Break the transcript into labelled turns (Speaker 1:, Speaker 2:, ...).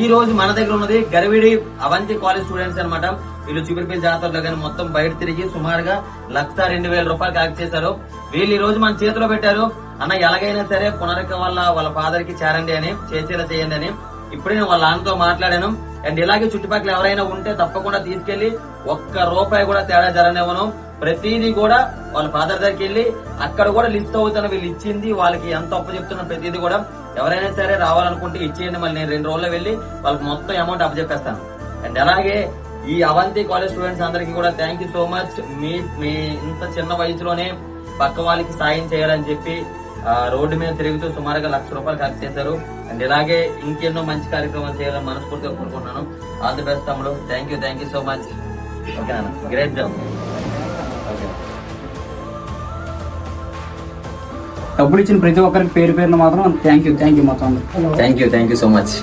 Speaker 1: ఈ రోజు మన దగ్గర ఉన్నది గరివిడి అవంతి కాలేజ్ స్టూడెంట్స్ అన్నమాట. వీళ్ళు చిగురుపల్లి జాతరలో కానీ మొత్తం బయట తిరిగి సుమారుగా 1,02,000 రూపాయలు కలెక్ట్ చేశారు. వీళ్ళు ఈ రోజు మన చేతిలో పెట్టారు, అన్న ఎలాగైనా సరే పునరక వాళ్ళ ఫాదర్ కి చేరండి అని, చేసేలా చేయండి అని. ఇప్పుడే నేను వాళ్ళ నాన్నతో మాట్లాడాను. అండ్ ఇలాగే చుట్టుపక్కల ఎవరైనా ఉంటే తప్పకుండా తీసుకెళ్లి ₹1 కూడా తేడా జరనివ్వను. ప్రతిదీ కూడా వాళ్ళ ఫాదర్ దగ్గరికి వెళ్ళి అక్కడ కూడా లిస్ట్ అవుతాను, వీళ్ళు ఇచ్చింది వాళ్ళకి ఎంత అప్పు చెప్తున్న ప్రతిదీ కూడా ఎవరైనా సరే రావాలనుకుంటే ఇచ్చేయండి. మళ్ళీ నేను 2 రోజుల్లో వెళ్ళి వాళ్ళకి మొత్తం అమౌంట్ అప్పచెప్పేస్తాను. అండ్ అలాగే ఈ అవంతి కాలేజ్ స్టూడెంట్స్ అందరికీ కూడా థ్యాంక్ యూ సో మచ్. మీ ఇంత చిన్న వయసులోనే పక్క వాళ్ళకి సాయం చేయాలని చెప్పి రోడ్డు మీద తిరుగుతూ సుమారుగా ₹1,00,000 కలెక్ట్ చేశారు. అండ్ ఇలాగే ఇంకెన్నో మంచి కార్యక్రమాలు చేయాలని మనస్ఫూర్తిగా కోరుకుంటున్నాను. ఆల్ ది బెస్ట్ తమ్ముడు. Thank you so much. Okay నాన్న, గ్రేట్ జాబ్. ఓకే,
Speaker 2: డబ్బులు ఇచ్చిన ప్రతి ఒక్కరికి పేరు పేరున మాత్రం థ్యాంక్ యూ మొత్తం.
Speaker 1: Thank you so much.